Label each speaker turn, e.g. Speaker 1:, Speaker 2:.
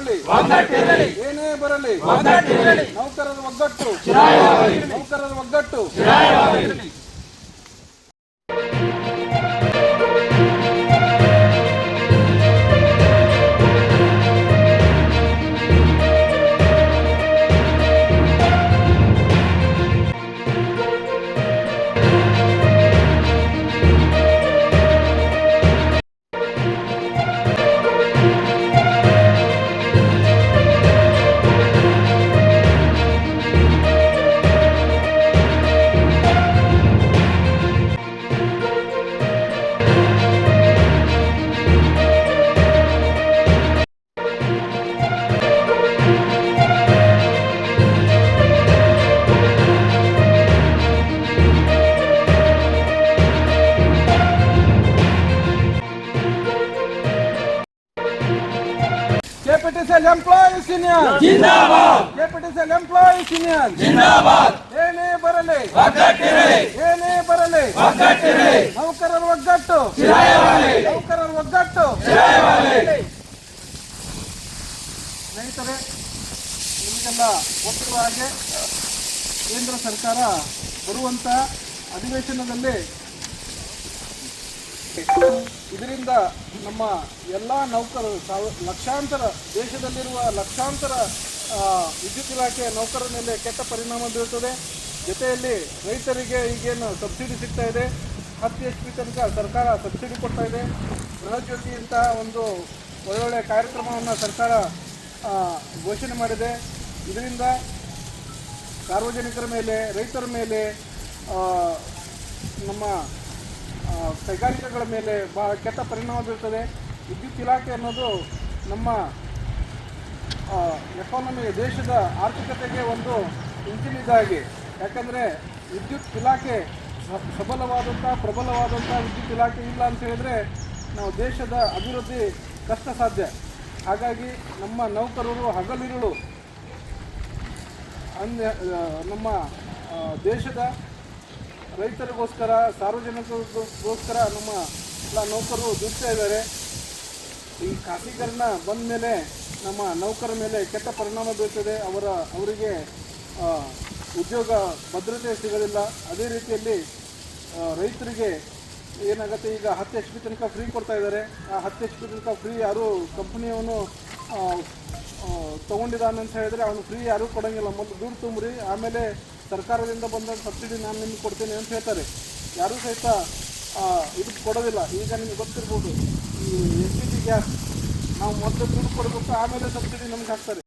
Speaker 1: ಬರಲಿ ಏನೇ ಬರಲಿ ನೌಕರರ ಒಗ್ಗಟ್ಟು ನೌಕರರ ಒಗ್ಗಟ್ಟು KPTCL Employees Union
Speaker 2: ಜಿಂದಾಬಾದ್
Speaker 1: KPTCL Employees Union
Speaker 2: ಜಿಂದಾಬಾದ್
Speaker 1: ಏನೇ ಬರಲಿ
Speaker 2: ಒಗ್ಗಟ್ಟಿರಲಿ
Speaker 1: ಏನೇ ಬರಲಿ
Speaker 2: ಒಗ್ಗಟ್ಟಿರಲಿ
Speaker 1: ನೌಕರರ ಒಗ್ಗಟ್ಟು
Speaker 2: ಚಿರಾಯವಾಗಲಿ
Speaker 1: ನೌಕರರ ಒಗ್ಗಟ್ಟು
Speaker 2: ಚಿರಾಯವಾಗಲಿ
Speaker 1: ಸ್ನೇಹಿತರೆ ನಿಮಗೆಲ್ಲ ಗೊತ್ತಿರುವ ಹಾಗೆ ಕೇಂದ್ರ ಸರ್ಕಾರ ಬರುವಂತ ಅಧಿವೇಶನದಲ್ಲಿ ಇದರಿಂದ ನಮ್ಮ ಎಲ್ಲ ನೌಕರರು ಲಕ್ಷಾಂತರ ದೇಶದಲ್ಲಿರುವ ಲಕ್ಷಾಂತರ ವಿದ್ಯುತ್ ಇಲಾಖೆ ನೌಕರರ ಮೇಲೆ ಕೆಟ್ಟ ಪರಿಣಾಮ ಬೀರುತ್ತದೆ. ಜೊತೆಯಲ್ಲಿ ರೈತರಿಗೆ ಈಗೇನು ಸಬ್ಸಿಡಿ ಸಿಗ್ತಾ ಇದೆ 10 HP ತನಕ ಸರ್ಕಾರ ಸಬ್ಸಿಡಿ ಕೊಡ್ತಾ ಇದೆ. ಗೃಹಜ್ಯೋತಿ ಅಂತ ಒಂದು ಒಳ್ಳೊಳ್ಳೆ ಕಾರ್ಯಕ್ರಮವನ್ನು ಸರ್ಕಾರ ಘೋಷಣೆ ಮಾಡಿದೆ. ಇದರಿಂದ ಸಾರ್ವಜನಿಕರ ಮೇಲೆ ರೈತರ ಮೇಲೆ ನಮ್ಮ ಕೈಗಾರಿಕೆಗಳ ಮೇಲೆ ಭಾಳ ಕೆಟ್ಟ ಪರಿಣಾಮ ಬೀರುತ್ತದೆ. ವಿದ್ಯುತ್ ಇಲಾಖೆ ಅನ್ನೋದು ನಮ್ಮ ಎಕಾನಮಿ ದೇಶದ ಆರ್ಥಿಕತೆಗೆ ಒಂದು ಇಂಜಿನ್ ಇದಾಗಿ, ಯಾಕಂದರೆ ವಿದ್ಯುತ್ ಇಲಾಖೆ ಪ್ರಬಲವಾದಂಥ ವಿದ್ಯುತ್ ಇಲಾಖೆ ಇಲ್ಲ ಅಂತ ಹೇಳಿದರೆ ನಾವು ದೇಶದ ಅಭಿವೃದ್ಧಿ ಕಷ್ಟ ಸಾಧ್ಯ. ಹಾಗಾಗಿ ನಮ್ಮ ನೌಕರರು ಹಗಲಿರುಳು ನಮ್ಮ ದೇಶದ ರೈತರಿಗೋಸ್ಕರ ಸಾರ್ವಜನಿಕರಿಗೋಸ್ಕರ ನಮ್ಮ ಎಲ್ಲ ನೌಕರರು ದುಡಿತಾ ಇದ್ದಾರೆ. ಈ ಖಾಸಗೀಕರಣ ಬಂದ ಮೇಲೆ ನಮ್ಮ ನೌಕರರ ಮೇಲೆ ಕೆಟ್ಟ ಪರಿಣಾಮ ಬೀರುತ್ತದೆ. ಅವರಿಗೆ ಉದ್ಯೋಗ ಭದ್ರತೆ ಸಿಗೋದಿಲ್ಲ. ಅದೇ ರೀತಿಯಲ್ಲಿ ರೈತರಿಗೆ ಏನಾಗುತ್ತೆ, ಈಗ 10 HP ತನಕ ಫ್ರೀ ಕೊಡ್ತಾ ಇದ್ದಾರೆ. ಆ 10 HP ತನಕ ಫ್ರೀ ಯಾರು ಕಂಪ್ನಿಯವನು ತೊಗೊಂಡಿದ್ದಾನೆ ಅಂತ ಹೇಳಿದ್ರೆ ಅವನು ಫ್ರೀ ಯಾರೂ ಕೊಡೋಂಗಿಲ್ಲ. ಮೊದಲು ದುಡ್ಡು ತುಂಬ್ರಿ, ಆಮೇಲೆ ಸರ್ಕಾರದಿಂದ ಬಂದ ಸಬ್ಸಿಡಿ ನಾನು ನಿಮ್ಗೆ ಕೊಡ್ತೇನೆ ಅಂತ ಹೇಳ್ತಾರೆ. ಯಾರೂ ಸಹಿತ ಇದಕ್ಕೆ ಕೊಡೋದಿಲ್ಲ. ಈಗ ನಿಮ್ಗೆ ಗೊತ್ತಿರ್ಬೋದು, ಈ LPG ಗ್ಯಾಸ್ ನಾವು ಮೊದಲು ದುಡ್ಡು ಕೊಡಬೇಕು, ಆಮೇಲೆ ಸಬ್ಸಿಡಿ ನಮ್ಗೆ ಹಾಕ್ತಾರೆ.